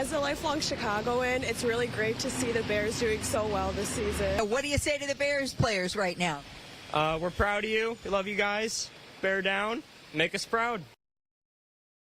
As a lifelong Chicagoan, it's really great to see the Bears doing so well this season. What do you say to the Bears players right now? We're proud of you. We love you guys. Bear down. Make us proud.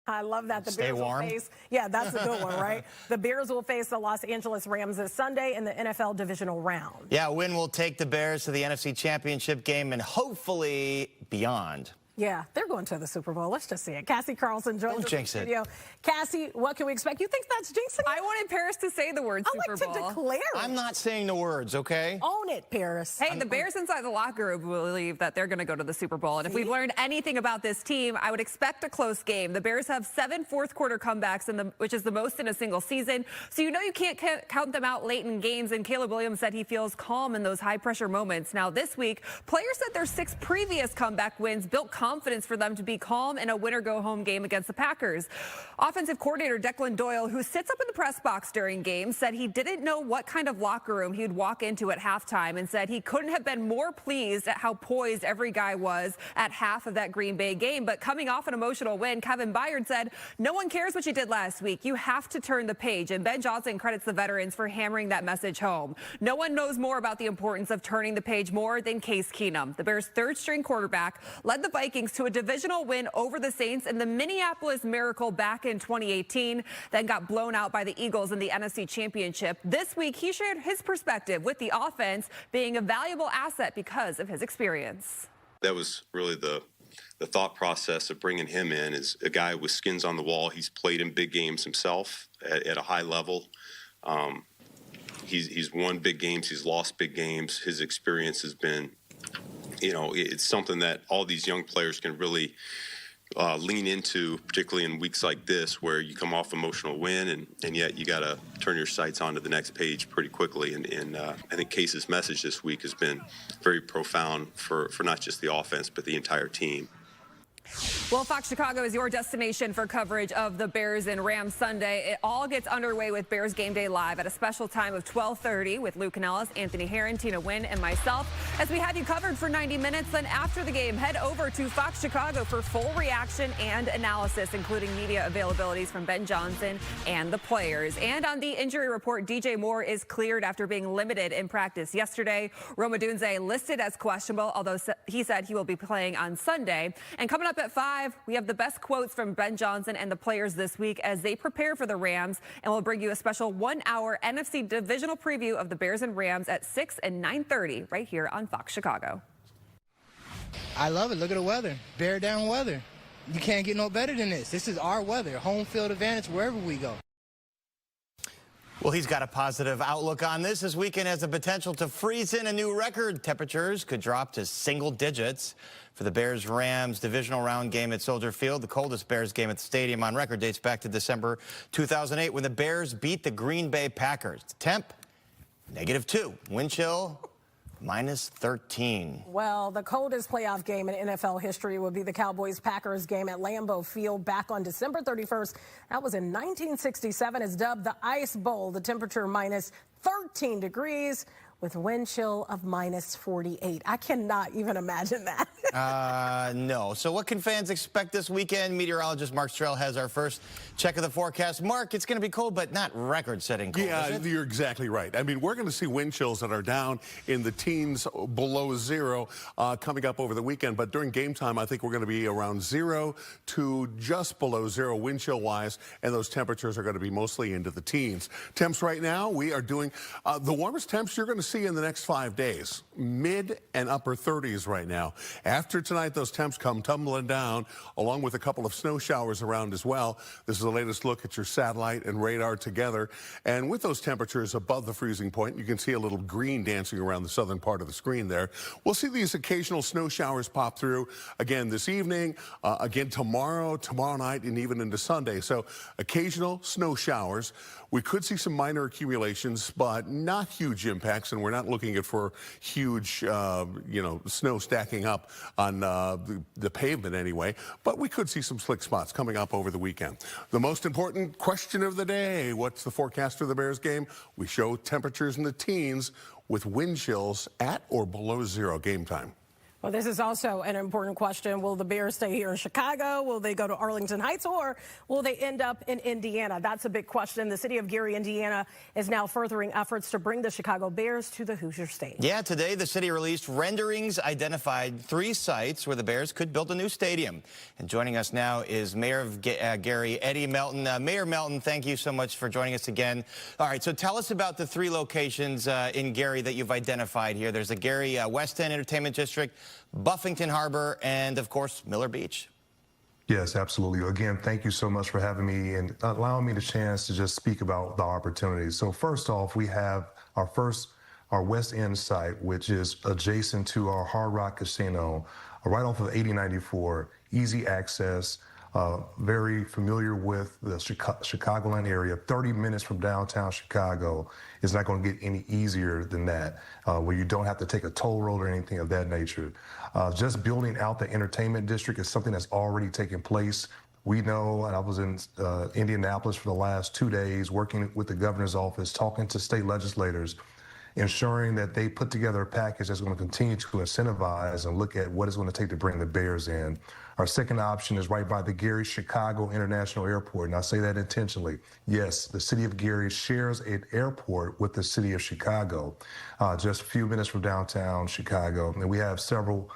I love that. The Stay Bears warm. will face, yeah, that's a good one, right? The Bears will face the Los Angeles Rams this Sunday in the NFL divisional round. Yeah, a win will take the Bears to the NFC Championship game and hopefully beyond. Yeah, they're going to the Super Bowl. Let's just see it. Cassie Carlson joins us in the studio. Cassie, what can we expect? You think that's jinxing? I wanted Paris to say the word Super Bowl. I like to declare it. I'm not saying the words, okay? Own it, Paris. Hey, the Bears inside the locker room believe that they're going to go to the Super Bowl. And if we've learned anything about this team, I would expect a close game. The Bears have 7 fourth-quarter comebacks, which is the most in a single season. So you know you can't count them out late in games. And Caleb Williams said he feels calm in those high-pressure moments. Now, this week, players said their 6 previous comeback wins built confidence for them to be calm in a win-or-go-home game against the Packers. Offensive coordinator Declan Doyle, who sits up in the press box during games, said he didn't know what kind of locker room he would walk into at halftime and said he couldn't have been more pleased at how poised every guy was at half of that Green Bay game. But coming off an emotional win, Kevin Byard said, no one cares what you did last week. You have to turn the page. And Ben Johnson credits the veterans for hammering that message home. No one knows more about the importance of turning the page more than Case Keenum. The Bears' third-string quarterback led the Vikings to a divisional win over the Saints in the Minneapolis Miracle back in 2018, then got blown out by the Eagles in the NFC Championship. This week, he shared his perspective with the offense being a valuable asset because of his experience. That was really the thought process of bringing him in, is a guy with skins on the wall. He's played in big games himself at a high level. He's won big games. He's lost big games. His experience has been, you know, it's something that all these young players can really lean into, particularly in weeks like this where you come off emotional win and yet you got to turn your sights onto the next page pretty quickly. And I think Case's message this week has been very profound for not just the offense, but the entire team. Well, Fox Chicago is your destination for coverage of the Bears and Rams Sunday. It all gets underway with Bears Game Day Live at a special time of 12:30 with Lou Canellis, Anthony Herron, Tina Wynn, and myself as we have you covered for 90 minutes. Then after the game, head over to Fox Chicago for full reaction and analysis, including media availabilities from Ben Johnson and the players. And on the injury report, DJ Moore is cleared after being limited in practice yesterday. Rome Odunze listed as questionable, although he said he will be playing on Sunday. And coming up at 5, we have the best quotes from Ben Johnson and the players this week as they prepare for the Rams, and we'll bring you a special 1-hour NFC divisional preview of the Bears and Rams at 6 and 9:30 right here on Fox Chicago. I love it. Look at the weather. Bear down weather. You can't get no better than this. This is our weather. Home field advantage wherever we go. Well, he's got a positive outlook on this. This weekend has the potential to freeze in a new record. Temperatures could drop to single digits for the Bears-Rams divisional round game at Soldier Field. The coldest Bears game at the stadium on record dates back to December 2008 when the Bears beat the Green Bay Packers. The temp, -2. Wind chill, -13. Well, the coldest playoff game in NFL history would be the Cowboys-Packers game at Lambeau Field back on December 31st. That was in 1967. It's dubbed the Ice Bowl. The temperature -13 degrees with wind chill of -48. I cannot even imagine that. No. So what can fans expect this weekend? Meteorologist Mark Strell has our first check of the forecast. Mark, it's going to be cold, but not record-setting cold, Yeah, is it? you're exactly right. I mean, we're going to see wind chills that are down in the teens below 0 coming up over the weekend. But during game time, I think we're going to be around 0 to just below 0 wind chill-wise, and those temperatures are going to be mostly into the teens. Temps right now, we are doing the warmest temps you're going to see in the next 5 days. Mid and upper 30s right now. After tonight, those temps come tumbling down, along with a couple of snow showers around as well. This is the latest look at your satellite and radar together. And with those temperatures above the freezing point, you can see a little green dancing around the southern part of the screen there. We'll see these occasional snow showers pop through again this evening, again tomorrow night, and even into Sunday. So occasional snow showers. We could see some minor accumulations, but not huge impacts, and we're not looking for huge, snow stacking up on the pavement anyway. But we could see some slick spots coming up over the weekend. The most important question of the day, what's the forecast for the Bears game? We show temperatures in the teens with wind chills at or below 0 game time. Well, this is also an important question. Will the Bears stay here in Chicago? Will they go to Arlington Heights, or will they end up in Indiana? That's a big question. The city of Gary, Indiana, is now furthering efforts to bring the Chicago Bears to the Hoosier State. Yeah, today the city released renderings, identified 3 sites where the Bears could build a new stadium. And joining us now is Mayor of Gary, Eddie Melton. Mayor Melton, thank you so much for joining us again. All right, so tell us about the 3 locations in Gary that you've identified here. There's the Gary West End Entertainment District, Buffington Harbor, and, of course, Miller Beach. Yes, absolutely. Again, thank you so much for having me and allowing me the chance to just speak about the opportunities. So first off, we have our West End site, which is adjacent to our Hard Rock Casino, right off of 8094, easy access, very familiar with the Chicagoland area, 30 minutes from downtown Chicago. It's not going to get any easier than that, where you don't have to take a toll road or anything of that nature. Just building out the entertainment district is something that's already taken place. We know, and I was in Indianapolis for the last 2 days, working with the governor's office, talking to state legislators, ensuring that they put together a package that's going to continue to incentivize and look at what it's going to take to bring the Bears in. Our second option is right by the Gary Chicago International Airport, and I say that intentionally. Yes, the city of Gary shares an airport with the city of Chicago, just a few minutes from downtown Chicago, and we have several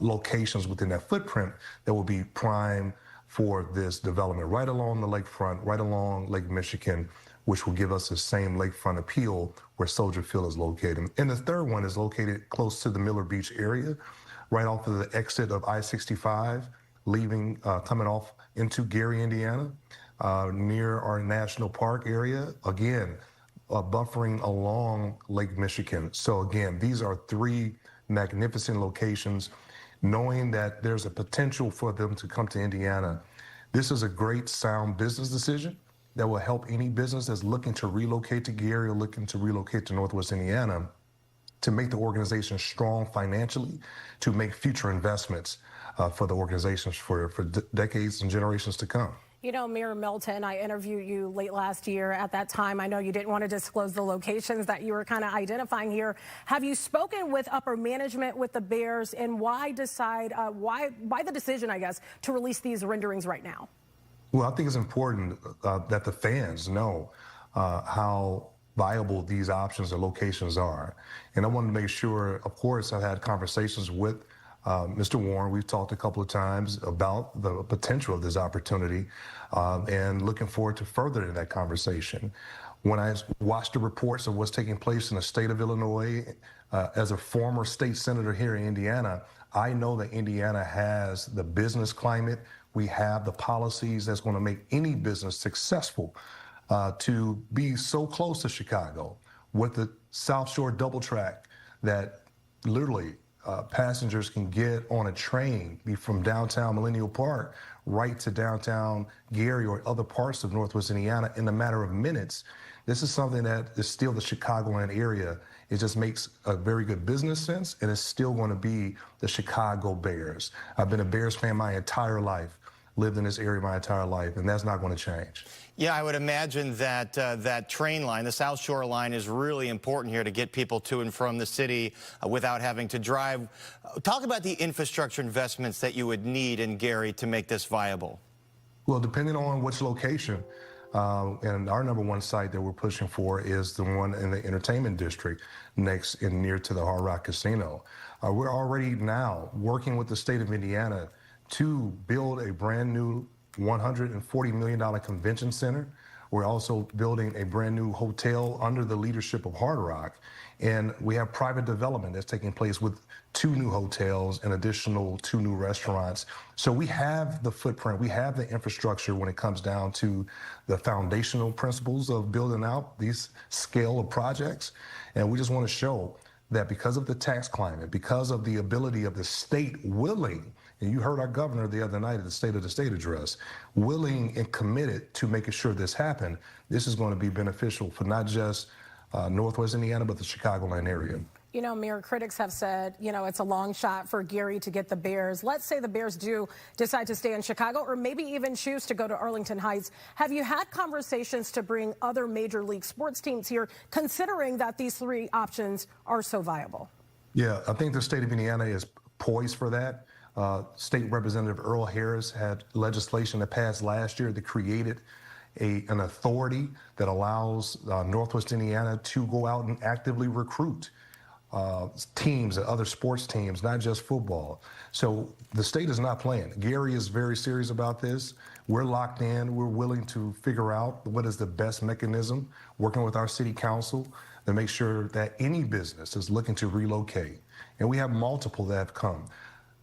locations within that footprint that will be prime for this development, right along the lakefront, right along Lake Michigan, which will give us the same lakefront appeal where Soldier Field is located. And the third one is located close to the Miller Beach area, right off of the exit of I-65, leaving, coming off into Gary, Indiana, near our national park area. Again, buffering along Lake Michigan. So again, these are 3 magnificent locations. Knowing that there's a potential for them to come to Indiana, this is a great, sound business decision that will help any business that's looking to relocate to Gary or looking to relocate to Northwest Indiana, to make the organization strong financially, to make future investments for the organizations for decades and generations to come. You know, Mayor Melton, I interviewed you late last year. At that time, I know you didn't want to disclose the locations that you were kind of identifying here. Have you spoken with upper management with the Bears, and why the decision, I guess, to release these renderings right now? Well, I think it's important that the fans know how viable these options or locations are. And I wanted to make sure, of course, I've had conversations with Mr. Warren. We've talked a couple of times about the potential of this opportunity and looking forward to furthering that conversation. When I watched the reports of what's taking place in the state of Illinois, as a former state senator here in Indiana, I know that Indiana has the business climate. We have the policies that's going to make any business successful. To be so close to Chicago with the South Shore double track that literally passengers can get on a train from downtown Millennial Park right to downtown Gary or other parts of Northwest Indiana in a matter of minutes. This is something that is still the Chicagoland area. It just makes a very good business sense, and it's still going to be the Chicago Bears. I've been a Bears fan my entire life, lived in this area my entire life, and that's not going to change. Yeah, I would imagine that that train line, the South Shore line, is really important here to get people to and from the city without having to drive. Talk about the infrastructure investments that you would need in Gary to make this viable. Well, depending on which location, and our #1 site that we're pushing for is the one in the entertainment district next and near to the Hard Rock Casino. We're already now working with the state of Indiana to build a brand new $140 million convention center. We're also building a brand new hotel under the leadership of Hard Rock. And we have private development that's taking place with 2 new hotels and additional 2 new restaurants. So we have the footprint, we have the infrastructure when it comes down to the foundational principles of building out these scale of projects. And we just want to show that because of the tax climate, because of the ability of the state willing, and you heard our governor the other night at the State of the State address, willing and committed to making sure this happened, this is going to be beneficial for not just Northwest Indiana, but the Chicagoland area. You know, Mayor, critics have said, you know, it's a long shot for Gary to get the Bears. Let's say the Bears do decide to stay in Chicago or maybe even choose to go to Arlington Heights. Have you had conversations to bring other major league sports teams here, considering that these 3 options are so viable? Yeah, I think the state of Indiana is poised for that. State Representative Earl Harris had legislation that passed last year that created an authority that allows Northwest Indiana to go out and actively recruit teams and other sports teams, not just football. So the state is not playing. Gary is very serious about this. We're locked in. We're willing to figure out what is the best mechanism, working with our city council to make sure that any business is looking to relocate. And we have multiple that have come.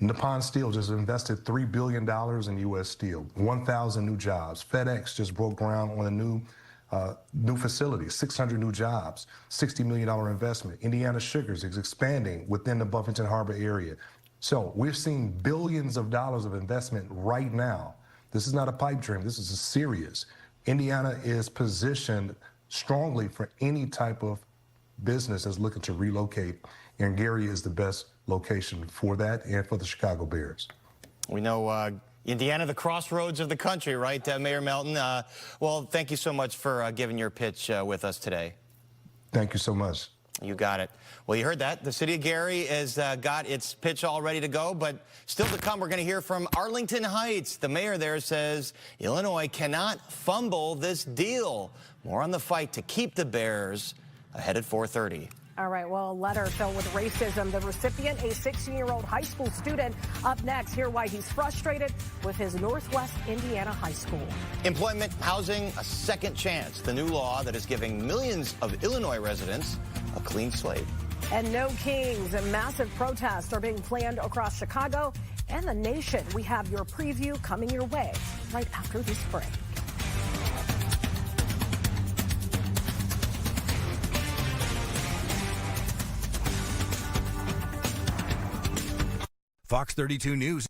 Nippon Steel just invested $3 billion in U.S. Steel, 1,000 new jobs. FedEx just broke ground on a new facility, 600 new jobs, $60 million investment. Indiana Sugars is expanding within the Buffington Harbor area. So we're seeing billions of dollars of investment right now. This is not a pipe dream. This is serious. Indiana is positioned strongly for any type of business that's looking to relocate, and Gary is the best location for that and for the Chicago Bears. We know Indiana, the crossroads of the country, right, Mayor Melton? Well, thank you so much for giving your pitch with us today. Thank you so much. You got it. Well, you heard that. The city of Gary has got its pitch all ready to go, but still to come, we're going to hear from Arlington Heights. The mayor there says Illinois cannot fumble this deal. More on the fight to keep the Bears ahead at 4:30. All right, well, a letter filled with racism. The recipient, a 16-year-old high school student. Up next, hear why he's frustrated with his Northwest Indiana high school. Employment, housing, a second chance. The new law that is giving millions of Illinois residents a clean slate. And no kings. And massive protests are being planned across Chicago and the nation. We have your preview coming your way right after this break. Fox 32 News.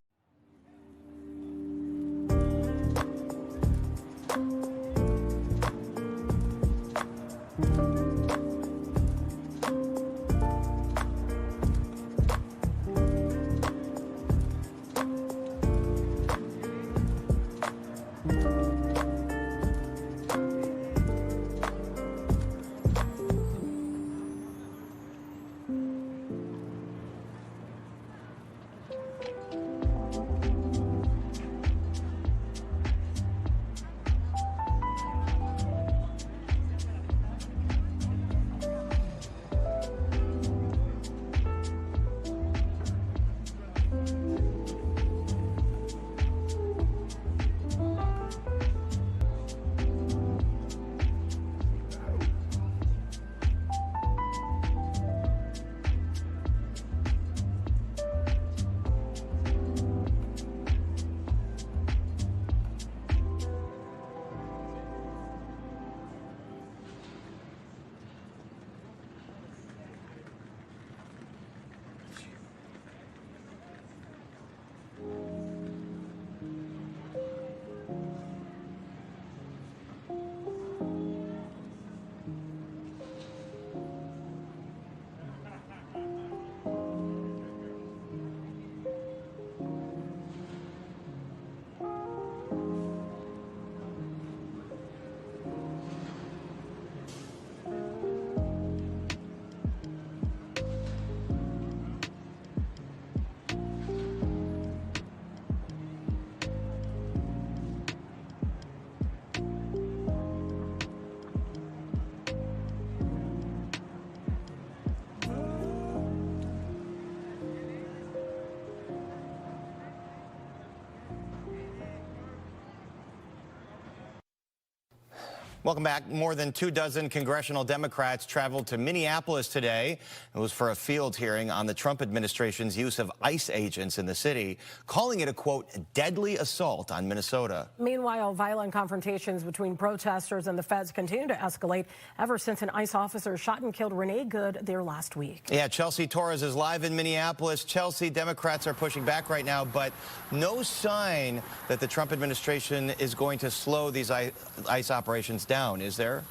Welcome back. More than 24 congressional Democrats traveled to Minneapolis today. It was for a field hearing on the Trump administration's use of ICE agents in the city, calling it a, quote, deadly assault on Minnesota. Meanwhile, violent confrontations between protesters and the feds continue to escalate ever since an ICE officer shot and killed Renee Good there last week. Yeah, Chelsea Torres is live in Minneapolis. Chelsea, Democrats are pushing back right now, but no sign that the Trump administration is going to slow these ICE operations down, is there?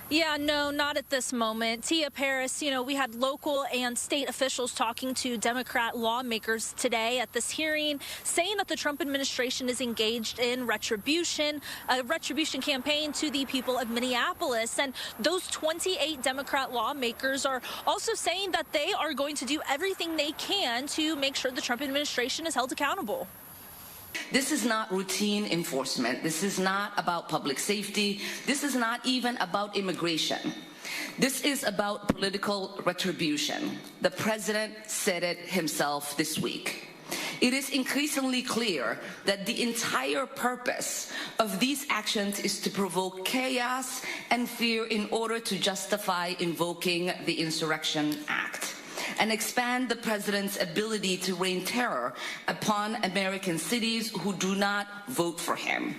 Yeah, no, not at this moment. Tia Paris, we had local and state officials talking to Democrat lawmakers today at this hearing, saying that the Trump administration is engaged in a retribution campaign to the people of Minneapolis. And those 28 Democrat lawmakers are also saying that they are going to do everything they can to make sure the Trump administration is held accountable. This is not routine enforcement. This is not about public safety. This is not even about immigration. This is about political retribution. The president said it himself this week. It is increasingly clear that the entire purpose of these actions is to provoke chaos and fear in order to justify invoking the Insurrection Act and expand the president's ability to rain terror upon American cities who do not vote for him.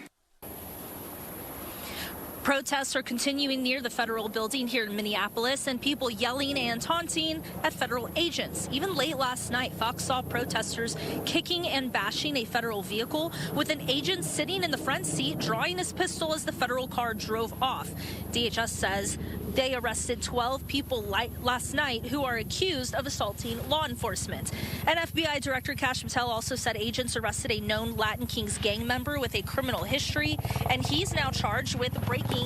Protests are continuing near the federal building here in Minneapolis, and people yelling and taunting at federal agents. Even late last night, Fox saw protesters kicking and bashing a federal vehicle with an agent sitting in the front seat drawing his pistol as the federal car drove off. DHS says they arrested 12 people last night who are accused of assaulting law enforcement. And FBI Director Kash Patel also said agents arrested a known Latin Kings gang member with a criminal history, and he's now charged with breaking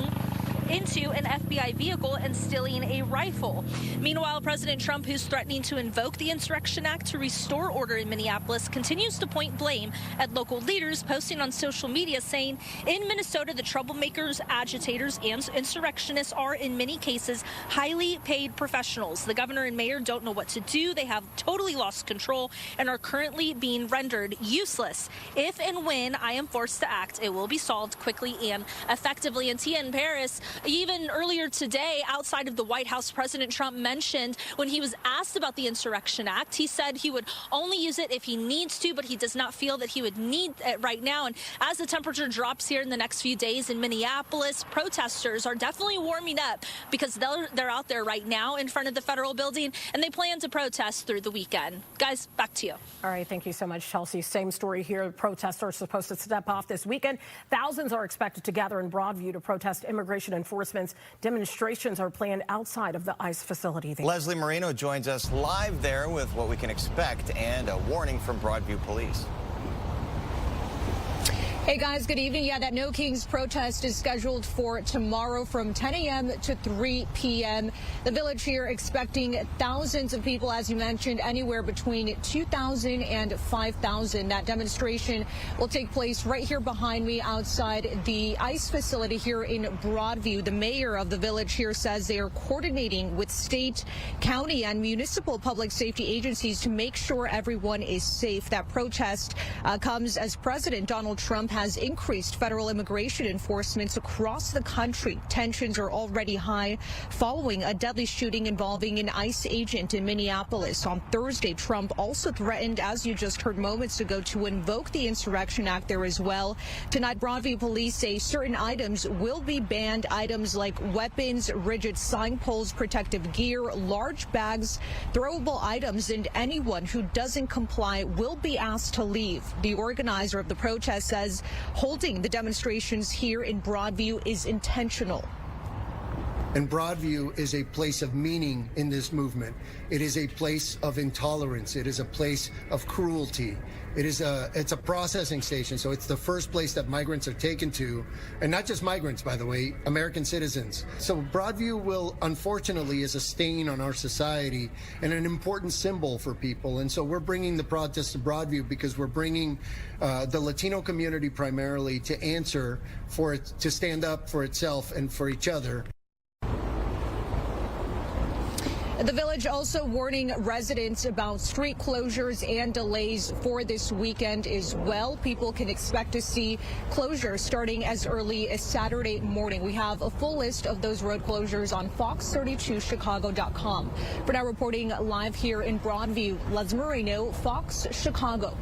into an FBI vehicle and stealing a rifle. Meanwhile, President Trump, who's threatening to invoke the Insurrection Act to restore order in Minneapolis, continues to point blame at local leaders, posting on social media saying in Minnesota, the troublemakers, agitators, and insurrectionists are in many cases highly paid professionals. The governor and mayor don't know what to do. They have totally lost control and are currently being rendered useless. If and when I am forced to act, it will be solved quickly and effectively. And Tia in Paris, even earlier today, outside of the White House, President Trump mentioned when he was asked about the Insurrection Act, he said he would only use it if he needs to, but he does not feel that he would need it right now. And as the temperature drops here in the next few days in Minneapolis, protesters are definitely warming up because they're out there right now in front of the federal building, and they plan to protest through the weekend. Guys, back to you. All right, thank you so much, Chelsea. Same story here. Protesters are supposed to step off this weekend. Thousands are expected to gather in Broadview to protest immigration enforcement's demonstrations are planned outside of the ICE facility there. Leslie Marino joins us live there with what we can expect and a warning from Broadview police. Hey guys, good evening. Yeah, that No Kings protest is scheduled for tomorrow from 10 a.m. to 3 p.m. The Village here expecting thousands of people, as you mentioned, anywhere between 2,000 and 5,000. That demonstration will take place right here behind me outside the ICE facility here in Broadview. The mayor of the Village here says they are coordinating with state, county, and municipal public safety agencies to make sure everyone is safe. That protest comes as President Donald Trump has increased federal immigration enforcement across the country. Tensions are already high following a deadly shooting involving an ICE agent in Minneapolis. On Thursday, Trump also threatened, as you just heard moments ago, to invoke the Insurrection Act there as well. Tonight, Broadview police say certain items will be banned. Items like weapons, rigid sign poles, protective gear, large bags, throwable items, and anyone who doesn't comply will be asked to leave. The organizer of the protest says holding the demonstrations here in Broadview is intentional. And Broadview is a place of meaning in this movement. It is a place of intolerance. It is a place of cruelty. It's a processing station, so it's the first place that migrants are taken to, and not just migrants, by the way, American citizens. So Broadview will, unfortunately, is a stain on our society and an important symbol for people. And so we're bringing the protest to Broadview because we're bringing the Latino community primarily to answer for it, to stand up for itself and for each other. The Village also warning residents about street closures and delays for this weekend as well. People can expect to see closures starting as early as Saturday morning. We have a full list of those road closures on fox32chicago.com. For now, reporting live here in Broadview, Leslie Marino, Fox Chicago.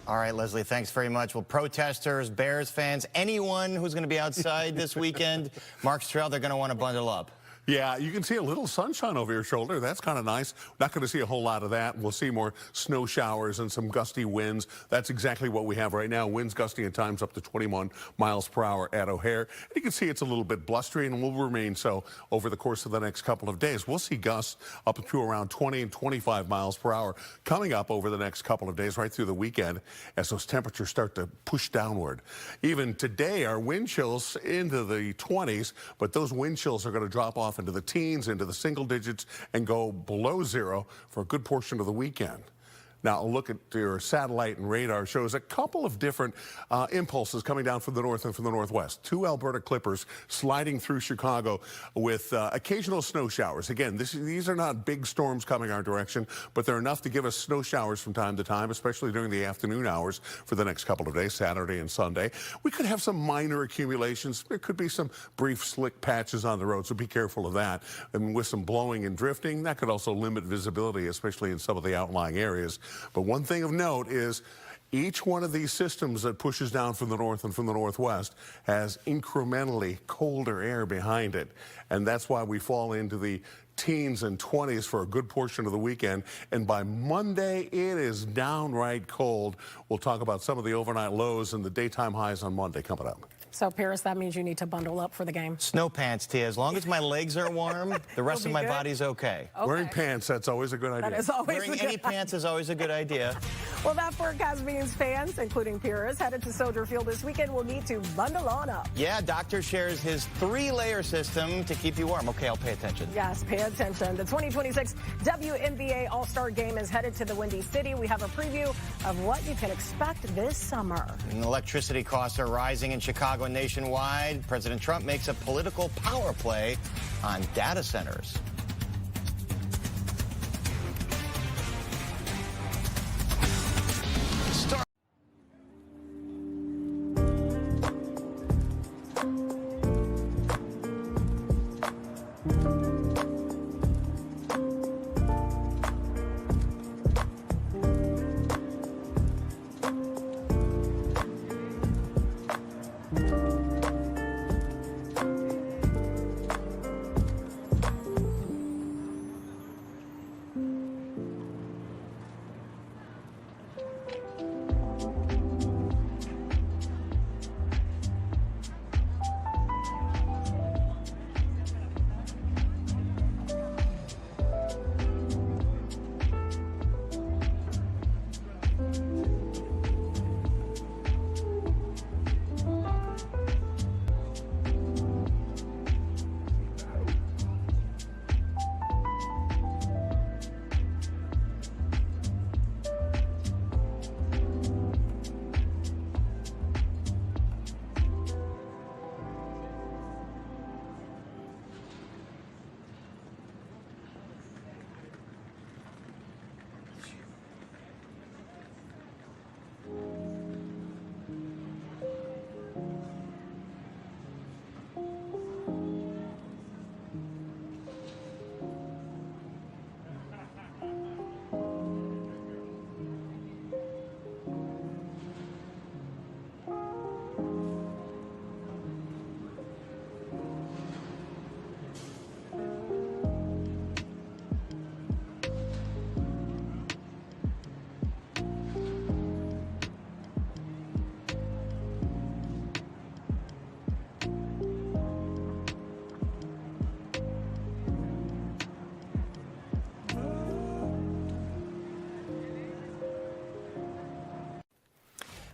All right, Leslie, thanks very much. Well, protesters, Bears fans, anyone who's going to be outside this weekend, Mark's Trail, they're going to want to bundle up. Yeah, you can see a little sunshine over your shoulder. That's kind of nice. Not going to see a whole lot of that. We'll see more snow showers and some gusty winds. That's exactly what we have right now. Winds gusting at times up to 21 miles per hour at O'Hare. And you can see it's a little bit blustery and will remain so over the course of the next couple of days. We'll see gusts up to around 20 and 25 miles per hour coming up over the next couple of days right through the weekend as those temperatures start to push downward. Even today, our wind chills into the 20s, but those wind chills are going to drop off into the teens, into the single digits, and go below zero for a good portion of the weekend. Now, a look at your satellite and radar shows a couple of different impulses coming down from the north and from the northwest. 2 Alberta clippers sliding through Chicago with occasional snow showers. Again, these are not big storms coming our direction, but they're enough to give us snow showers from time to time, especially during the afternoon hours for the next couple of days, Saturday and Sunday. We could have some minor accumulations. There could be some brief slick patches on the road, so be careful of that. And with some blowing and drifting, that could also limit visibility, especially in some of the outlying areas. But one thing of note is each one of these systems that pushes down from the north and from the northwest has incrementally colder air behind it. And that's why we fall into the teens and 20s for a good portion of the weekend. And by Monday, it is downright cold. We'll talk about some of the overnight lows and the daytime highs on Monday coming up. So, Paris, that means you need to bundle up for the game. Snow pants, Tia. As long as my legs are warm, the rest of my body's okay. Wearing pants, that's always a good idea. That is always Wearing any pants is always a good idea. Well, that forecast means fans, including Paris, headed to Soldier Field this weekend will need to bundle on up. Yeah, Doctor shares his 3-layer system to keep you warm. Okay, I'll pay attention. Yes, pay attention. The 2026 WNBA All-Star Game is headed to the Windy City. We have a preview of what you can expect this summer. And electricity costs are rising in Chicago and nationwide. President Trump makes a political power play on data centers.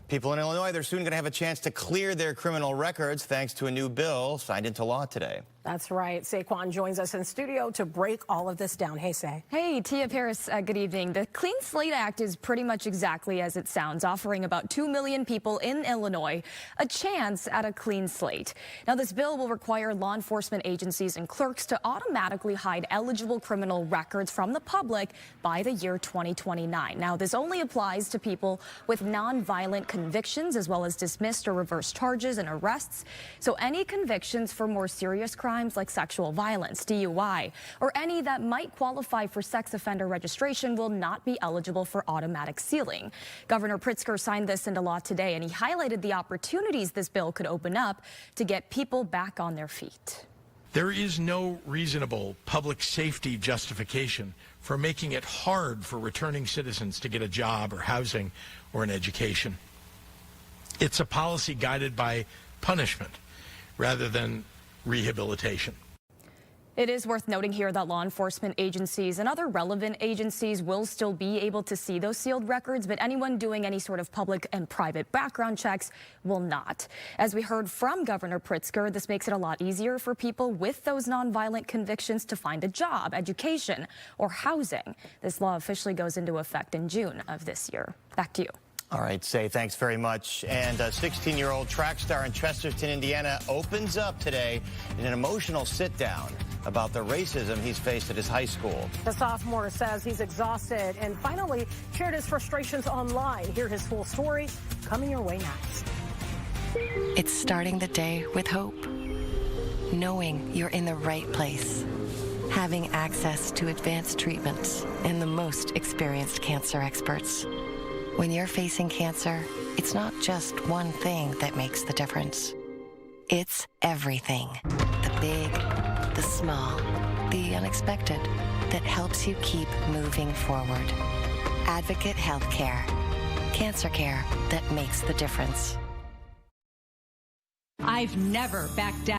People in Illinois, they're soon going to have a chance to clear their criminal records thanks to a new bill signed into law today. That's right. Saquon joins us in studio to break all of this down. Hey, Say. Hey, Tia, Paris, good evening. The Clean Slate Act is pretty much exactly as it sounds, offering about 2 million people in Illinois a chance at a clean slate. Now, this bill will require law enforcement agencies and clerks to automatically hide eligible criminal records from the public by the year 2029. Now, this only applies to people with nonviolent convictions as well as dismissed or reversed charges and arrests. So any convictions for more serious crimes like sexual violence, DUI, or any that might qualify for sex offender registration will not be eligible for automatic sealing. Governor Pritzker signed this into law today, and he highlighted the opportunities this bill could open up to get people back on their feet. There is no reasonable public safety justification for making it hard for returning citizens to get a job or housing or an education. It's a policy guided by punishment rather than rehabilitation. It is worth noting here that law enforcement agencies and other relevant agencies will still be able to see those sealed records, but anyone doing any sort of public and private background checks will not. As we heard from Governor Pritzker, this makes it a lot easier for people with those nonviolent convictions to find a job, education, or housing. This law officially goes into effect in June of this year. Back to you. All right, Say, thanks very much. And a 16-year-old track star in Chesterton, Indiana, opens up today in an emotional sit-down about the racism he's faced at his high school. The sophomore says he's exhausted and finally shared his frustrations online. Hear his full story coming your way next. It's starting the day with hope, knowing you're in the right place, having access to advanced treatments and the most experienced cancer experts. When you're facing cancer, it's not just one thing that makes the difference. It's everything. The big, the small, the unexpected that helps you keep moving forward. Advocate Healthcare. Cancer care that makes the difference. I've never backed down.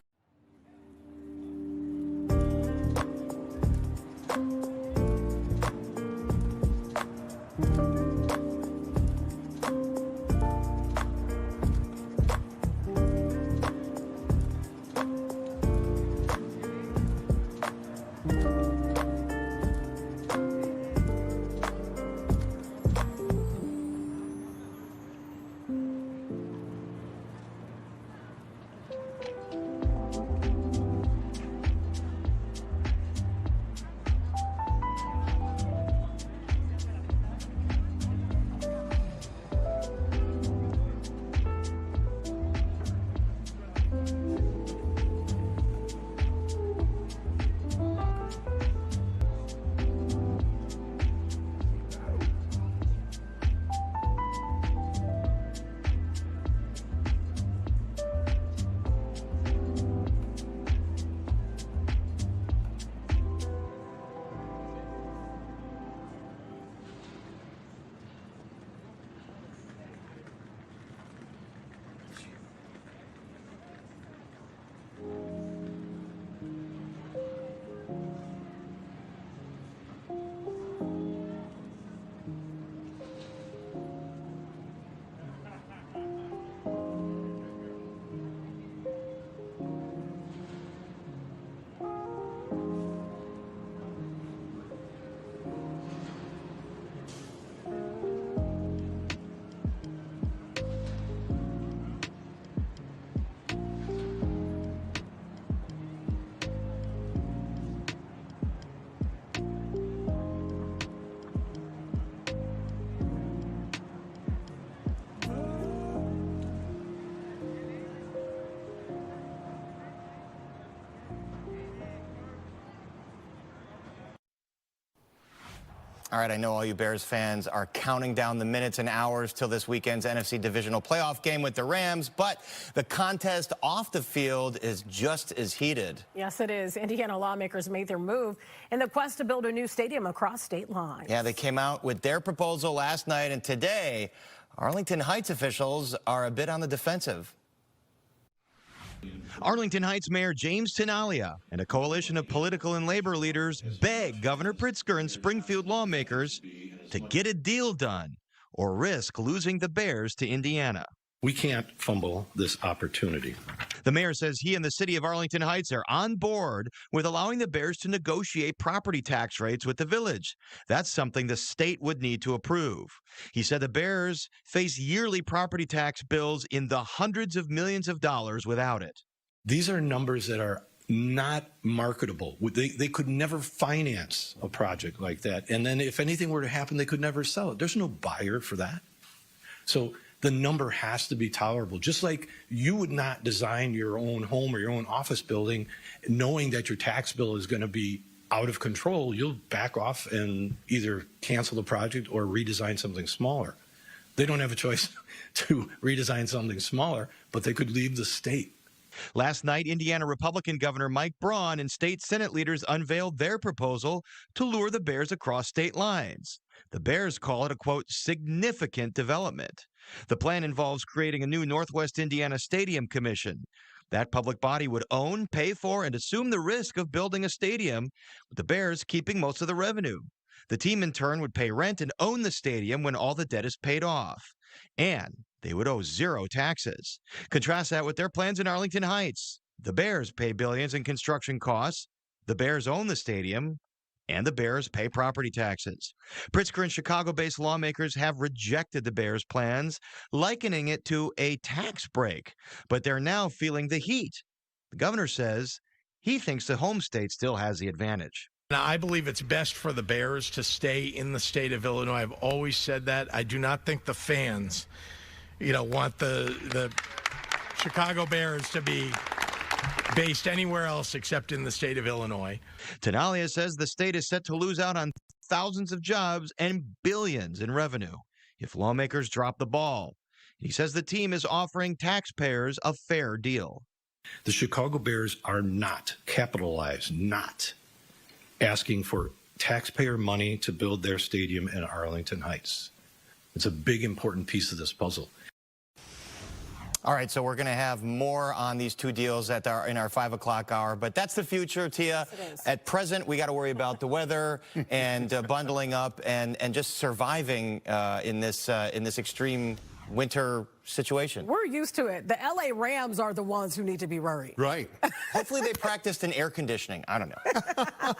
All right, I know all you Bears fans are counting down the minutes and hours till this weekend's NFC divisional playoff game with the Rams, but the contest off the field is just as heated. Yes, it is. Indiana lawmakers made their move in the quest to build a new stadium across state lines. Yeah, they came out with their proposal last night, and today, Arlington Heights officials are a bit on the defensive. Arlington Heights Mayor James Tenalia and a coalition of political and labor leaders beg Governor Pritzker and Springfield lawmakers to get a deal done or risk losing the Bears to Indiana. We can't fumble this opportunity. The mayor says he and the city of Arlington Heights are on board with allowing the Bears to negotiate property tax rates with the village. That's something the state would need to approve. He said the Bears face yearly property tax bills in the hundreds of millions of dollars without it. These are numbers that are not marketable. They could never finance a project like that. And then if anything were to happen, they could never sell it. There's no buyer for that. So the number has to be tolerable. Just like you would not design your own home or your own office building knowing that your tax bill is going to be out of control, you'll back off and either cancel the project or redesign something smaller. They don't have a choice to redesign something smaller, but they could leave the state. Last night, Indiana Republican Governor Mike Braun and state Senate leaders unveiled their proposal to lure the Bears across state lines. The Bears call it a, quote, significant development. The plan involves creating a new Northwest Indiana Stadium Commission. That public body would own, pay for, and assume the risk of building a stadium, with the Bears keeping most of the revenue. The team, in turn, would pay rent and own the stadium when all the debt is paid off. And they would owe zero taxes. Contrast that with their plans in Arlington Heights. The Bears pay billions in construction costs. The Bears own the stadium. And the Bears pay property taxes. Pritzker and Chicago-based lawmakers have rejected the Bears' plans, likening it to a tax break. But they're now feeling the heat. The governor says he thinks the home state still has the advantage. Now, I believe it's best for the Bears to stay in the state of Illinois. I've always said that. I do not think the fans, want the Chicago Bears to be based anywhere else except in the state of Illinois. Tenalia says the state is set to lose out on thousands of jobs and billions in revenue if lawmakers drop the ball. He says the team is offering taxpayers a fair deal. The Chicago Bears are not asking for taxpayer money to build their stadium in Arlington Heights. It's a big, important piece of this puzzle. All right, so we're going to have more on these two deals in our 5 o'clock hour, but that's the future, Tia. Yes, at present, we got to worry about the weather and bundling up and just surviving in this extreme winter situation. We're used to it. The LA Rams are the ones who need to be worried. Right. Hopefully they practiced in air conditioning. I don't know.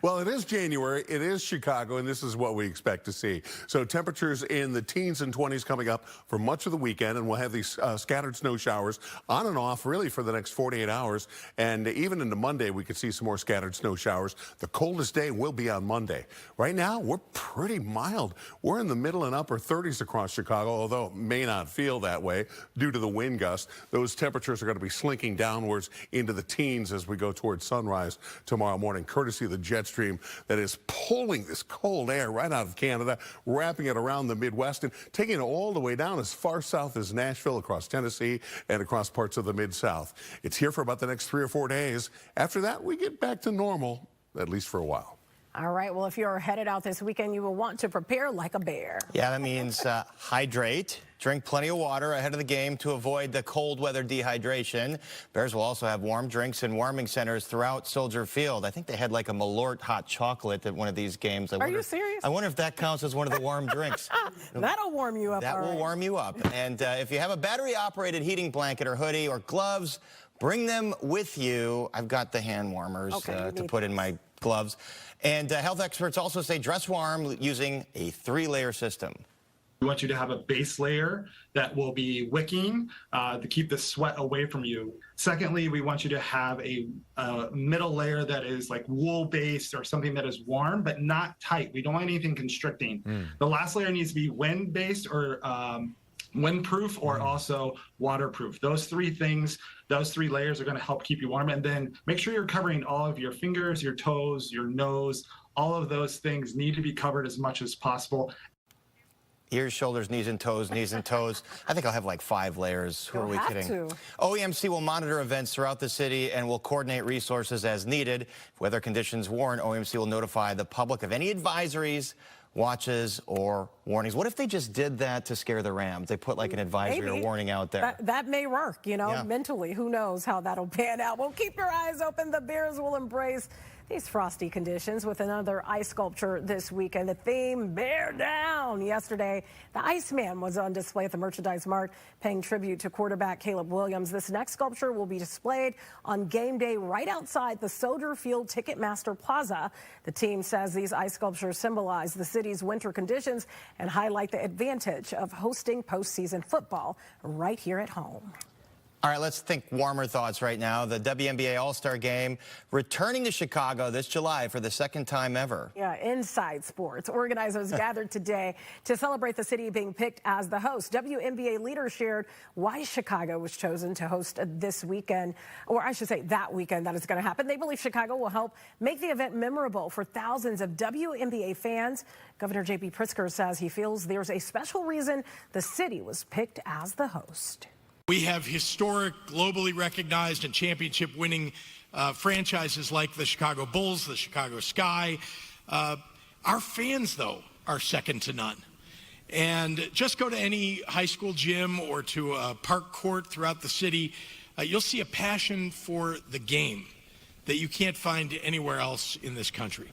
Well, it is January. It is Chicago, and this is what we expect to see. So temperatures in the teens and 20s coming up for much of the weekend, and we'll have these scattered snow showers on and off really for the next 48 hours. And even into Monday, we could see some more scattered snow showers. The coldest day will be on Monday. Right now, we're pretty mild. We're in the middle and upper 30s across Chicago, although it may not feel that way due to the wind gust. Those temperatures are going to be slinking downwards into the teens as we go towards sunrise tomorrow morning, courtesy of the jet stream that is pulling this cold air right out of Canada, wrapping it around the Midwest and taking it all the way down as far south as Nashville, across Tennessee, and across parts of the Mid-South. It's here for about the next 3 or 4 days. After that, we get back to normal, at least for a while. All right, well, if you're headed out this weekend, you will want to prepare like a bear. Yeah, that means hydrate, drink plenty of water ahead of the game to avoid the cold weather dehydration. Bears will also have warm drinks and warming centers throughout Soldier Field. I think they had like a Malort hot chocolate at one of these games. Are you serious? I wonder if that counts as one of the warm drinks. That'll warm you up. That will warm you up. And if you have a battery-operated heating blanket or hoodie or gloves, bring them with you. I've got the hand warmers to put in my gloves. And health experts also say dress warm using a 3-layer system. We want you to have a base layer that will be wicking to keep the sweat away from you. Secondly, we want you to have a middle layer that is like wool-based or something that is warm but not tight. We don't want anything constricting. The last layer needs to be wind-based or windproof or also waterproof. Those 3 things, those 3 layers are going to help keep you warm. And then make sure you're covering all of your fingers, your toes, your nose. All of those things need to be covered as much as possible. Ears, shoulders, knees and toes, knees and toes. I think I'll have like 5 layers. Who are we kidding? To. OEMC will monitor events throughout the city and will coordinate resources as needed. If weather conditions warrant, OEMC will notify the public of any advisories, watches, or warnings. What if they just did that to scare the Rams? They put like an advisory or warning out there. That may work, mentally. Who knows how that'll pan out. Well, keep your eyes open. The Bears will embrace these frosty conditions with another ice sculpture this weekend. The theme, Bear Down. Yesterday, the Iceman was on display at the Merchandise Mart, paying tribute to quarterback Caleb Williams. This next sculpture will be displayed on game day right outside the Soldier Field Ticketmaster Plaza. The team says these ice sculptures symbolize the city's winter conditions and highlight the advantage of hosting postseason football right here at home. All right, let's think warmer thoughts right now. The WNBA All-Star Game returning to Chicago this July for the 2nd time ever. Yeah, Inside Sports. Organizers gathered today to celebrate the city being picked as the host. WNBA leaders shared why Chicago was chosen to host this weekend, or I should say that weekend that is going to happen. They believe Chicago will help make the event memorable for thousands of WNBA fans. Governor J.B. Pritzker says he feels there's a special reason the city was picked as the host. We have historic, globally recognized and championship-winning franchises like the Chicago Bulls, the Chicago Sky. Our fans, though, are second to none. And just go to any high school gym or to a park court throughout the city, you'll see a passion for the game that you can't find anywhere else in this country.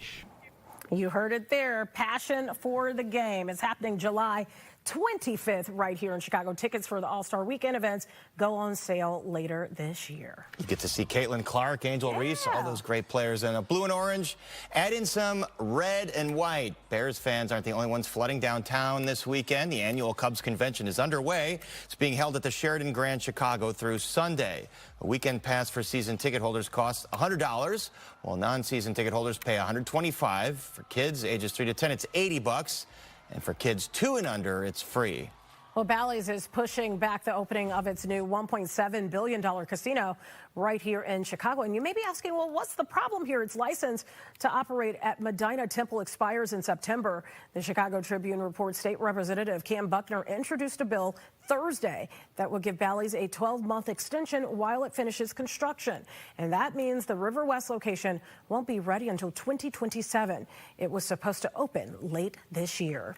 You heard it there. Passion for the game is happening July 25th right here in Chicago. Tickets for the All-Star Weekend events go on sale later this year. You get to see Caitlin Clark, Angel Reese, all those great players in a blue and orange. Add in some red and white. Bears fans aren't the only ones flooding downtown this weekend. The annual Cubs convention is underway. It's being held at the Sheraton Grand Chicago through Sunday. A weekend pass for season ticket holders costs $100, while non-season ticket holders pay $125. For kids ages 3 to 10, it's $80. And for kids 2 and under, it's free. Well, Bally's is pushing back the opening of its new $1.7 billion casino right here in Chicago. And you may be asking, well, what's the problem here? Its license to operate at Medina Temple expires in September. The Chicago Tribune reports State Representative Cam Buckner introduced a bill Thursday that will give Bally's a 12-month extension while it finishes construction. And that means the River West location won't be ready until 2027. It was supposed to open late this year.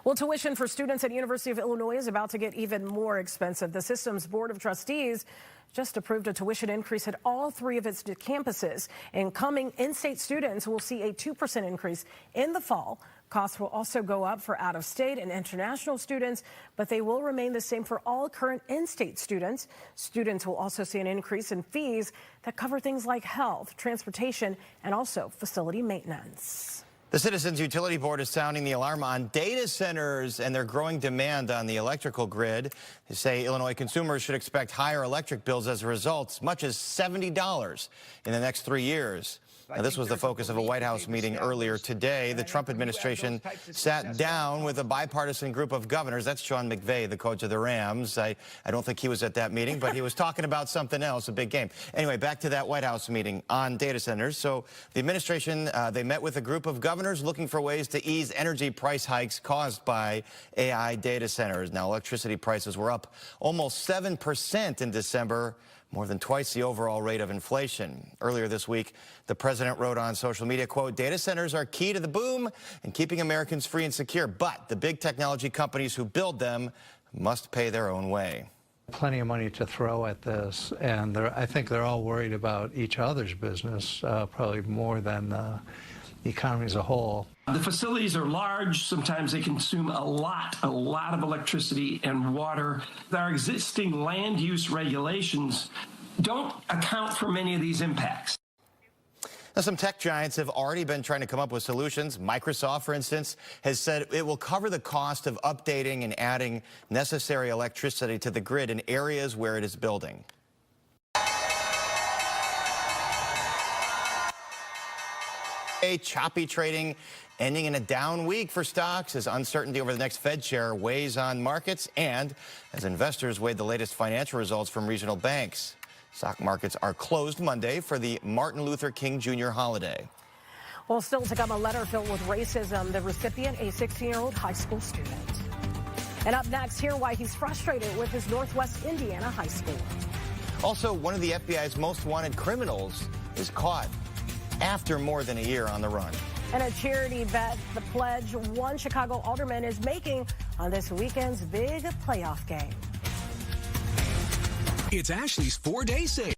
Well, tuition for students at University of Illinois is about to get even more expensive. The system's Board of Trustees just approved a tuition increase at all 3 of its campuses. Incoming in-state students will see a 2% increase in the fall. Costs will also go up for out-of-state and international students, but they will remain the same for all current in-state students. Students will also see an increase in fees that cover things like health, transportation, and also facility maintenance. The Citizens Utility Board is sounding the alarm on data centers and their growing demand on the electrical grid. They say Illinois consumers should expect higher electric bills as a result, as much as $70 in the next 3 years. Now, this was the focus of a White House meeting earlier today. The Trump administration sat down with a bipartisan group of governors. That's Sean McVay, the coach of the Rams. I don't think he was at that meeting, but he was talking about something else, a big game. Anyway, back to that White House meeting on data centers. So the administration, they met with a group of governors looking for ways to ease energy price hikes caused by AI data centers. Now, electricity prices were up almost 7% in December, more than twice the overall rate of inflation. Earlier this week, the president wrote on social media, quote, "Data centers are key to the boom and keeping Americans free and secure, but the big technology companies who build them must pay their own way." Plenty of money to throw at this, and I think they're all worried about each other's business, probably more than the economy as a whole. The facilities are large. Sometimes they consume a lot of electricity and water. Our existing land use regulations don't account for many of these impacts. Now, some tech giants have already been trying to come up with solutions. Microsoft, for instance, has said it will cover the cost of updating and adding necessary electricity to the grid in areas where it is building. Choppy trading ending in a down week for stocks as uncertainty over the next Fed chair weighs on markets and as investors weighed the latest financial results from regional banks. Stock markets are closed Monday for the Martin Luther King Jr. holiday. Well, still to come, a letter filled with racism. The recipient, a 16-year-old high school student. And up next, hear why he's frustrated with his Northwest Indiana high school. Also, one of the FBI's most wanted criminals is caught after more than a year on the run. And a charity bet, the pledge one Chicago alderman is making on this weekend's big playoff game. It's Ashley's 4-day sale.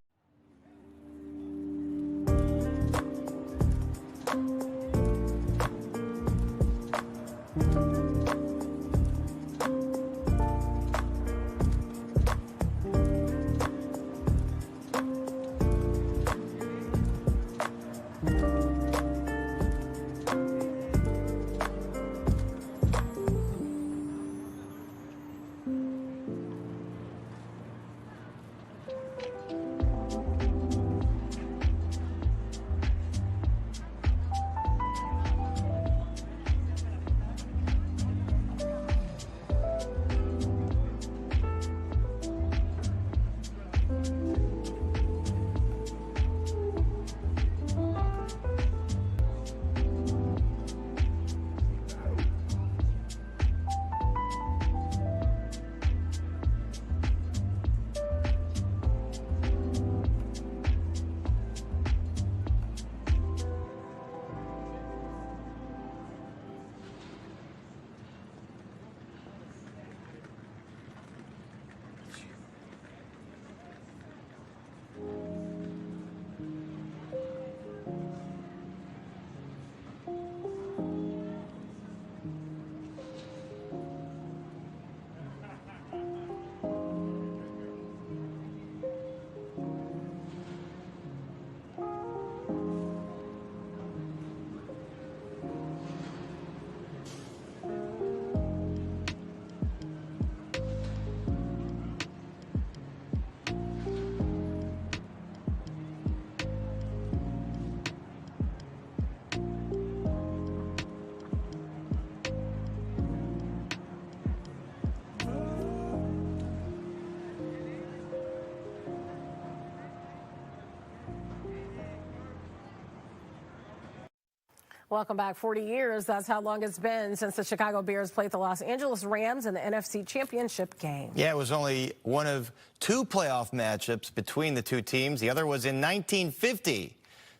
Welcome back. 40 years, that's how long it's been since the Chicago Bears played the Los Angeles Rams in the NFC Championship game. Yeah, it was only one of 2 playoff matchups between the two teams. The other was in 1950.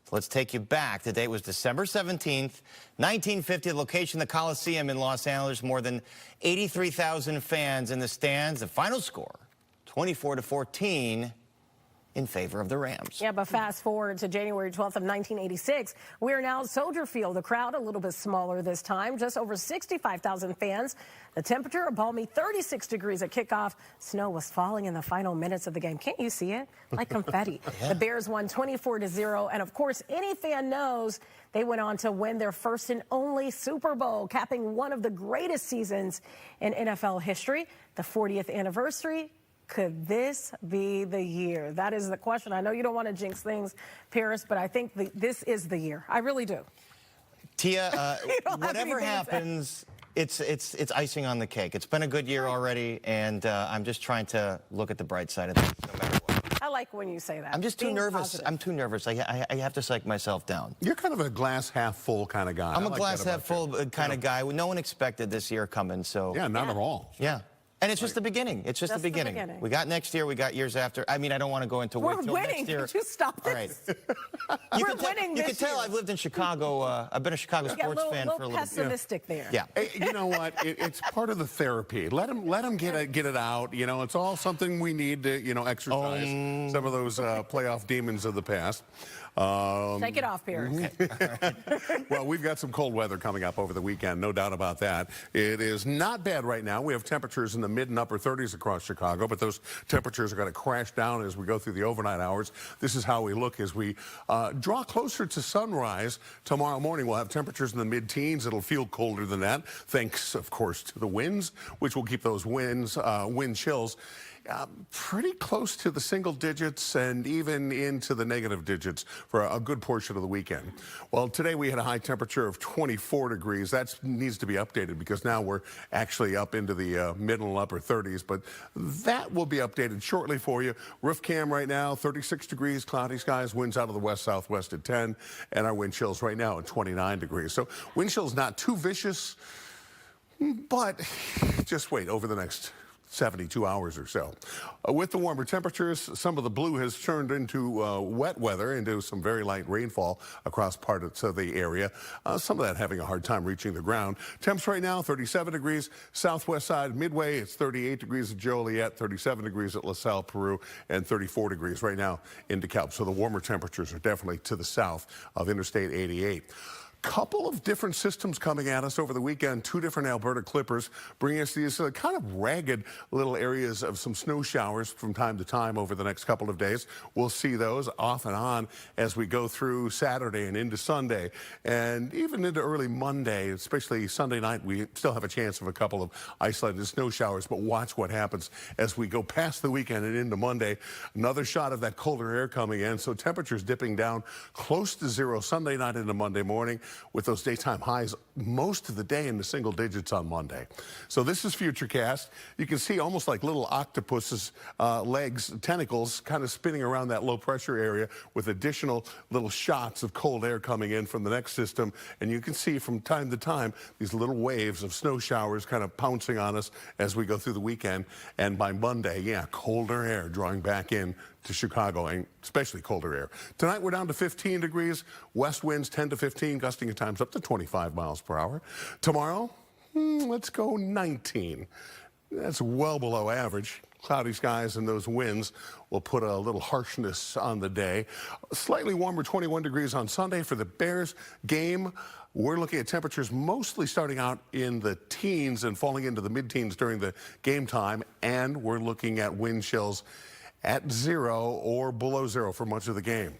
So let's take you back. The date was December 17th, 1950. The location, the Coliseum in Los Angeles. More than 83,000 fans in the stands. The final score, 24-14. In favor of the Rams. Yeah, but fast forward to January 12th of 1986. We are now at Soldier Field. The crowd a little bit smaller this time, just over 65,000 fans. The temperature a balmy 36 degrees at kickoff. Snow was falling in the final minutes of the game. Can't you see it? Like confetti. Yeah. The Bears won 24-0. And of course, any fan knows they went on to win their first and only Super Bowl, capping one of the greatest seasons in NFL history. The 40th anniversary. Could this be the year? That is the question. I know you don't want to jinx things, Paris, but I think this is the year. I really do. Tia, whatever happens, it's icing on the cake. It's been a good year already, and I'm just trying to look at the bright side of things, no matter what. I like when you say that. I'm just too nervous. Positive. I'm too nervous. I have to psych myself down. You're kind of a glass half full kind of guy. I'm a glass half full kind of guy. No one expected this year coming, so. Yeah, not at all. Yeah. And it's just the beginning. It's just the beginning. We got next year. We got years after. I mean, I don't want to go into We're wait till winning. next year. Could you stop this? All right. We're winning You this can tell year. I've lived in Chicago. I've been a Chicago sports fan for a little bit. Pessimistic there. Yeah. Hey, you know what? It's part of the therapy. Let them get it out. You know, it's all something we need to exercise some of those playoff demons of the past. Take it off, Pierce. Well, we've got some cold weather coming up over the weekend, no doubt about that. It is not bad right now. We have temperatures in the mid and upper 30s across Chicago, but those temperatures are going to crash down as we go through the overnight hours. This is how we look as we draw closer to sunrise. Tomorrow morning, we'll have temperatures in the mid-teens. It'll feel colder than that, thanks, of course, to the winds, which will keep those wind chills pretty close to the single digits and even into the negative digits for a good portion of the weekend. Well, today we had a high temperature of 24 degrees. That needs to be updated because now we're actually up into the mid and upper 30s, but that will be updated shortly for you. Roof cam right now, 36 degrees, cloudy skies, winds out of the west-southwest at 10, and our wind chills right now at 29 degrees. So wind chills not too vicious, but just wait over the next 72 hours or so. With the warmer temperatures, some of the blue has turned into wet weather, into some very light rainfall across parts of the area. Some of that having a hard time reaching the ground. Temps right now, 37 degrees. Southwest side, Midway, it's 38 degrees at Joliet, 37 degrees at LaSalle, Peru, and 34 degrees right now in DeKalb. So the warmer temperatures are definitely to the south of Interstate 88. Couple of different systems coming at us over the weekend. 2 different Alberta clippers bringing us these kind of ragged little areas of some snow showers from time to time over the next couple of days. We'll see those off and on as we go through Saturday and into Sunday and even into early Monday, especially Sunday night. We still have a chance of a couple of isolated snow showers, but watch what happens as we go past the weekend and into Monday. Another shot of that colder air coming in, so temperatures dipping down close to 0 Sunday night into Monday morning, with those daytime highs most of the day in the single digits on Monday. So this is Futurecast. You can see almost like little octopus's legs, tentacles, kind of spinning around that low pressure area with additional little shots of cold air coming in from the next system. And you can see from time to time these little waves of snow showers kind of pouncing on us as we go through the weekend. And by Monday, yeah, colder air drawing back in to Chicago, and especially colder air. Tonight we're down to 15 degrees, west winds 10 to 15, gusting at times up to 25 miles per hour. Tomorrow, let's go 19. That's well below average. Cloudy skies and those winds will put a little harshness on the day. Slightly warmer, 21 degrees on Sunday for the Bears game. We're looking at temperatures mostly starting out in the teens and falling into the mid-teens during the game time, and we're looking at wind chills at 0 or below 0 for much of the game.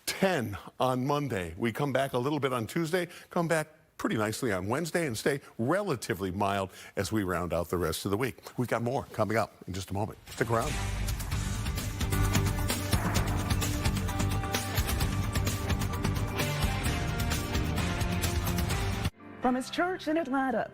10 on Monday. We come back a little bit on Tuesday, come back pretty nicely on Wednesday, and stay relatively mild as we round out the rest of the week. We've got more coming up in just a moment. Stick around. From his church in Atlanta.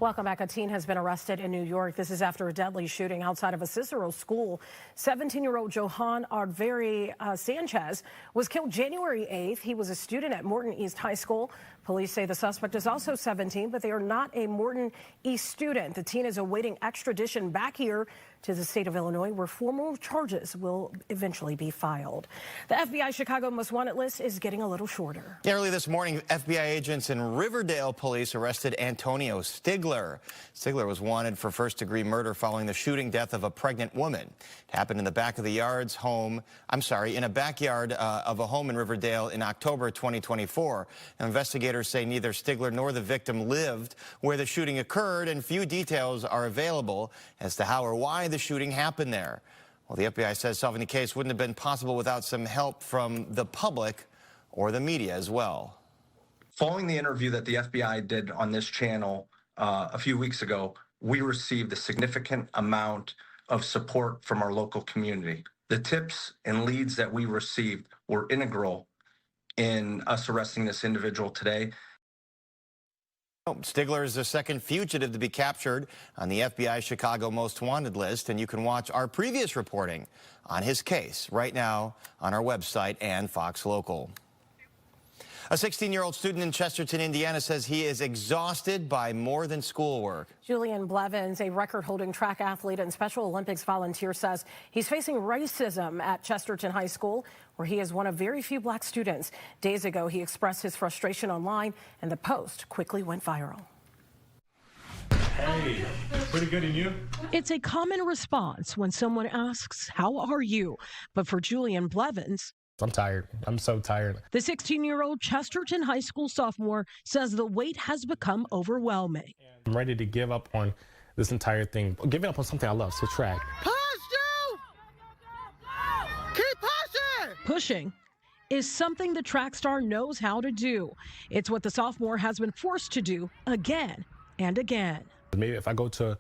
Welcome back. A teen has been arrested in New York. This is after a deadly shooting outside of a Cicero school. 17-year-old Johan Ardveri Sanchez was killed January 8th. He was a student at Morton East High School. Police say the suspect is also 17, but they are not a Morton East student. The teen is awaiting extradition back here to the state of Illinois, where formal charges will eventually be filed. The FBI Chicago Most Wanted list is getting a little shorter. Early this morning, FBI agents in Riverdale police arrested Antonio Stigler. Stigler was wanted for first-degree murder following the shooting death of a pregnant woman. It happened in the back of the yard's home, in a backyard of a home in Riverdale in October 2024. Now, investigators say neither Stigler nor the victim lived where the shooting occurred, and few details are available as to how or why the shooting happened there. Well, the FBI says solving the case wouldn't have been possible without some help from the public or the media as well. Following the interview that the FBI did on this channel a few weeks ago, we received a significant amount of support from our local community. The tips and leads that we received were integral in us arresting this individual today. Stigler is the second fugitive to be captured on the FBI Chicago Most Wanted list, and you can watch our previous reporting on his case right now on our website and Fox Local. A 16-year-old student in Chesterton, Indiana, says he is exhausted by more than schoolwork. Julian Blevins, a record-holding track athlete and Special Olympics volunteer, says he's facing racism at Chesterton High School, where he is one of very few black students. Days ago, he expressed his frustration online, and the post quickly went viral. Hey, pretty good, and you? It's a common response when someone asks, "How are you?" But for Julian Blevins, I'm tired. I'm so tired. the 16-year-old Chesterton High School sophomore says the weight has become overwhelming. I'm ready to give up on this entire thing. Giving up on something I love, so track. Push, Joe! Keep pushing! Pushing is something the track star knows how to do. It's what the sophomore has been forced to do again and again. Maybe if I go to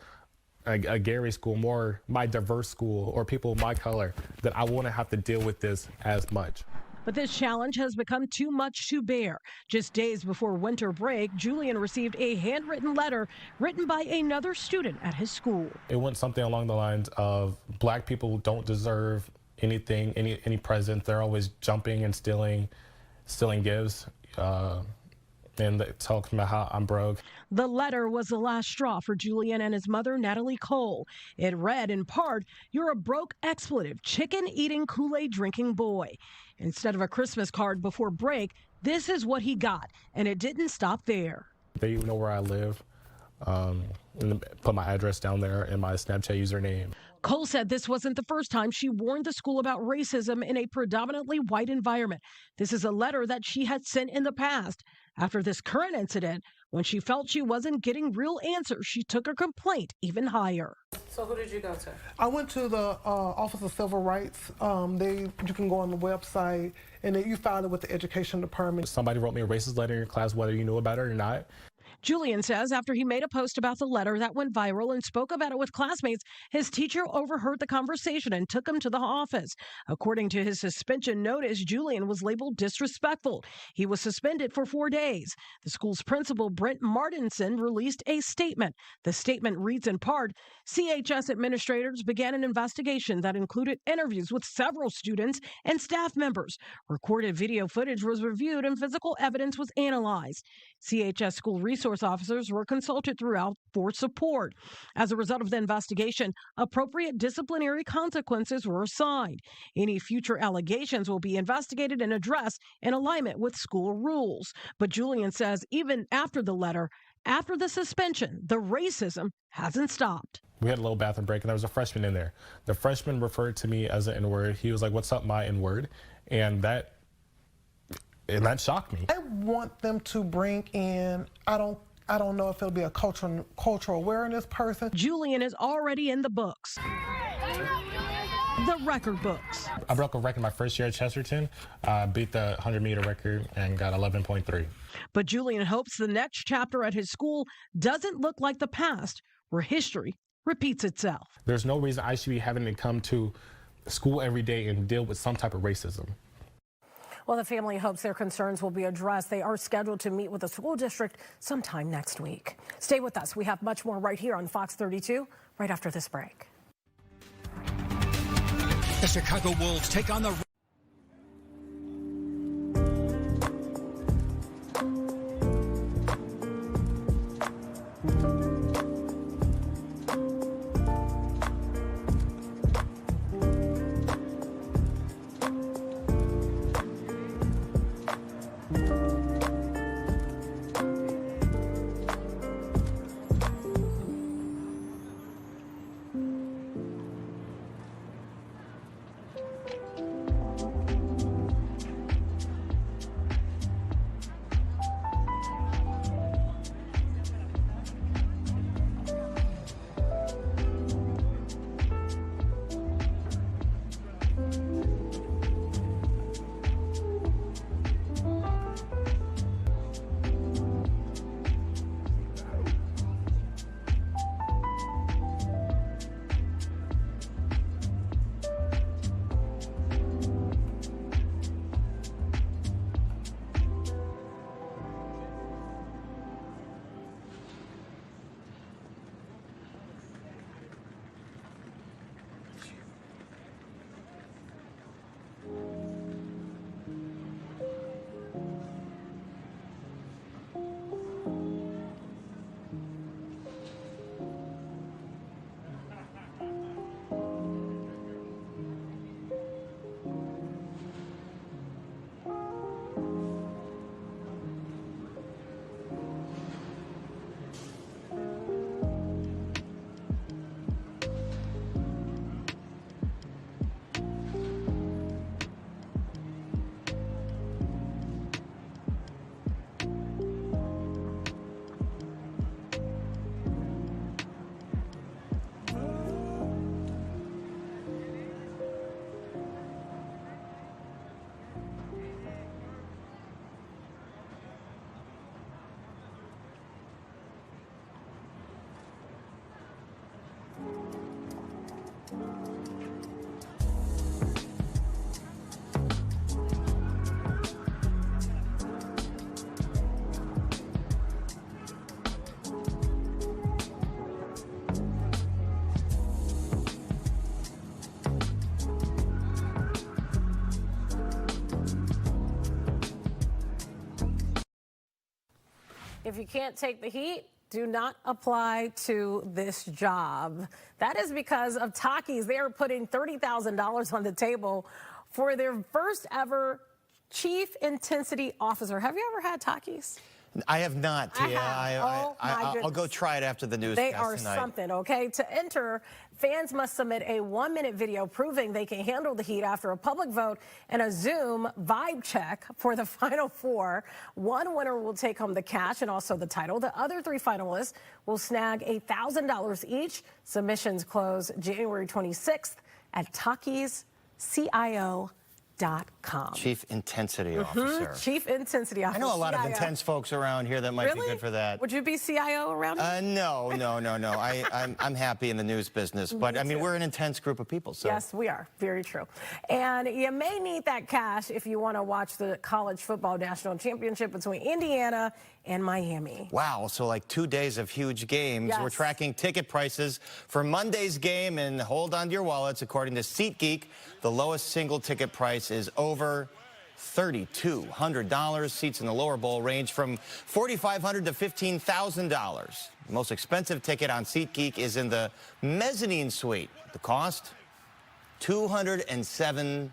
a Gary school, more my diverse school, or people of my color, that I wouldn't have to deal with this as much. But this challenge has become too much to bear. Just days before winter break, Julian received a handwritten letter written by another student at his school. It went something along the lines of, black people don't deserve anything, any present. They're always jumping and stealing gifts. And it talks about how I'm broke. The letter was the last straw for Julian and his mother, Natalie Cole. It read, in part, "You're a broke expletive, chicken-eating, Kool-Aid drinking boy." Instead of a Christmas card before break, this is what he got, and it didn't stop there. They know where I live, and put my address down there and my Snapchat username. Cole said this wasn't the first time she warned the school about racism in a predominantly white environment. This is a letter that she had sent in the past. After this current incident, when she felt she wasn't getting real answers, she took her complaint even higher. So who did you go to? I went to the Office of Civil Rights. You can go on the website, and then you file it with the Education Department. Somebody wrote me a racist letter in your class, whether you knew about it or not. Julian says after he made a post about the letter that went viral and spoke about it with classmates, his teacher overheard the conversation and took him to the office. According to his suspension notice, Julian was labeled disrespectful. He was suspended for 4 days. The school's principal, Brent Martinson, released a statement. The statement reads in part, "CHS administrators began an investigation that included interviews with several students and staff members. Recorded video footage was reviewed and physical evidence was analyzed. CHS school resource officers were consulted throughout for support. As a result of the investigation, appropriate disciplinary consequences were assigned. Any future allegations will be investigated and addressed in alignment with school rules." But Julian says even after the letter, after the suspension, the racism hasn't stopped. We had a little bathroom break, and there was a freshman in there. The freshman referred to me as an N-word. He was like, "What's up, my N-word?" And that shocked me. I want them to bring in, I don't know if it'll be a cultural awareness person. Julian is already in the books. The record books. I broke a record my first year at Chesterton, beat the 100-meter record, and got 11.3. But Julian hopes the next chapter at his school doesn't look like the past, where history repeats itself. There's no reason I should be having to come to school every day and deal with some type of racism. Well, the family hopes their concerns will be addressed. They are scheduled to meet with the school district sometime next week. Stay with us. We have much more right here on Fox 32 right after this break. The Chicago Wolves take on the If you can't take the heat, do not apply to this job. That is because of Takis. They are putting $30,000 on the table for their first ever chief intensity officer. Have you ever had Takis? I have not, Tia. I'll go try it after the news. They are something, okay? To enter, fans must submit a 1-minute video proving they can handle the heat after a public vote and a Zoom vibe check for the final 4. One winner will take home the cash and also the title. The other 3 finalists will snag $1,000 each. Submissions close January 26th at TakisCIO.com. Chief Intensity Officer. Chief Intensity Officer. I know a lot of intense folks around here that might be good for that. Would you be CIO around here? No. I'm happy in the news business, but I mean, we're an intense group of people. So. Yes, we are. Very true. And you may need that cash if you want to watch the college football national championship between Indiana and Miami. Wow, so like 2 days of huge games. Yes. We're tracking ticket prices for Monday's game, and hold on to your wallets. According to SeatGeek, the lowest single ticket price is over $3,200. Seats in the lower bowl range from $4,500 to $15,000. The most expensive ticket on SeatGeek is in the mezzanine suite. The cost? $207,000.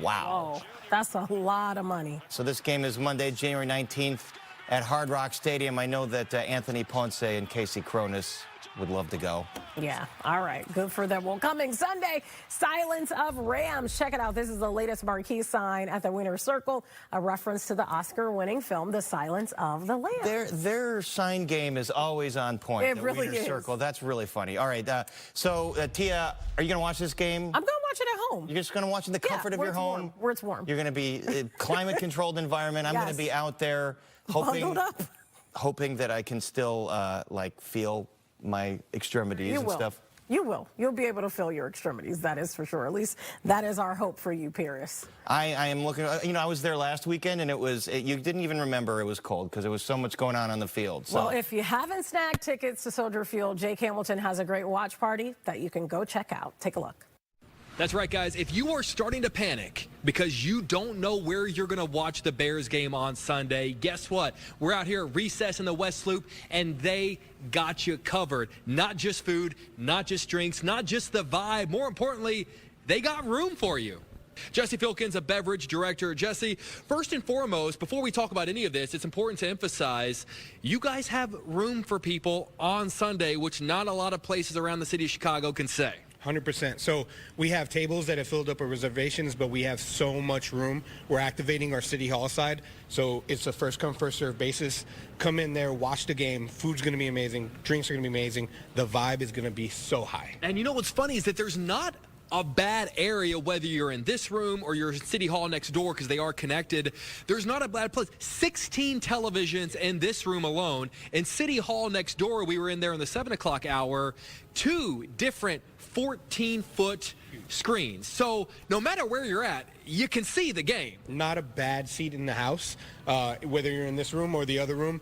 Wow. Oh, that's a lot of money. So this game is Monday, January 19th at Hard Rock Stadium. I know that Anthony Ponce and Casey Cronus would love to go. Yeah, all right, good for them. Well, coming Sunday, Silence of Rams. Check it out. This is the latest marquee sign at the Winner's Circle, a reference to the Oscar-winning film, The Silence of the Lambs. Their sign game is always on point. It really Winner's is. Circle. That's really funny. All right, so Tia, are you going to watch this game? I'm going to watch it at home. You're just going to watch in the comfort of your home? Where it's warm. You're going to be climate-controlled environment. I'm going to be out there hoping that I can still, like, feel my extremities and stuff. You will. You'll be able to feel your extremities, that is for sure. At least that is our hope for you, Paris. I am looking, I was there last weekend, and you didn't even remember it was cold because there was so much going on the field. So. Well, if you haven't snagged tickets to Soldier Field, Jake Hamilton has a great watch party that you can go check out. Take a look. That's right, guys. If you are starting to panic because you don't know where you're going to watch the Bears game on Sunday, guess what? We're out here at Recess in the West Loop, and they got you covered. Not just food, not just drinks, not just the vibe. More importantly, they got room for you. Jesse Filkins, a beverage director. Jesse, first and foremost, before we talk about any of this, it's important to emphasize you guys have room for people on Sunday, which not a lot of places around the city of Chicago can say. 100%. So we have tables that have filled up with reservations, but we have so much room. We're activating our City Hall side, so it's a first come, first serve basis. Come in there, watch the game. Food's going to be amazing. Drinks are going to be amazing. The vibe is going to be so high. And you know what's funny is that there's not a bad area, whether you're in this room or you're in City Hall next door, because they are connected. There's not a bad place. 16 televisions in this room alone. In City Hall next door, we were in there in the 7 o'clock hour, 2 different 14-foot screens. So no matter where you're at, you can see the game. Not a bad seat in the house, whether you're in this room or the other room.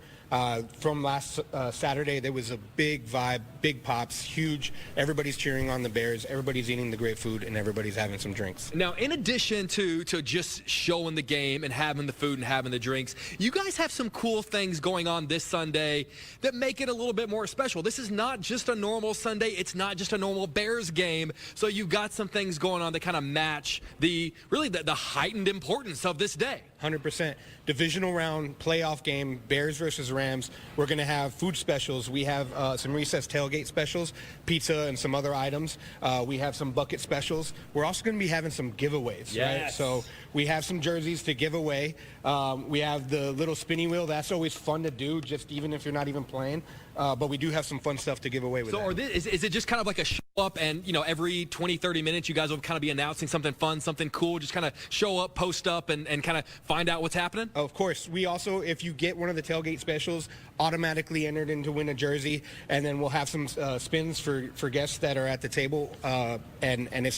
From last Saturday, there was a big vibe, big pops, huge. Everybody's cheering on the Bears. Everybody's eating the great food, and everybody's having some drinks. Now, in addition to just showing the game and having the food and having the drinks, you guys have some cool things going on this Sunday that make it a little bit more special. This is not just a normal Sunday. It's not just a normal Bears game. So you've got some things going on that kind of match the heightened importance of this day. 100%. Divisional round, playoff game, Bears versus Rams. We're going to have food specials. We have some recess tailgate specials, pizza and some other items. We have some bucket specials. We're also going to be having some giveaways, right? So we have some jerseys to give away. We have the little spinny wheel. That's always fun to do, just even if you're not even playing. But we do have some fun stuff to give away with that. Is it just kind of like a show up and, every 20, 30 minutes you guys will kind of be announcing something fun, something cool, just kind of show up, post up, and kind of find out what's happening? Of course. We also, if you get one of the tailgate specials, automatically entered in to win a jersey, and then we'll have some spins for guests that are at the table, and it's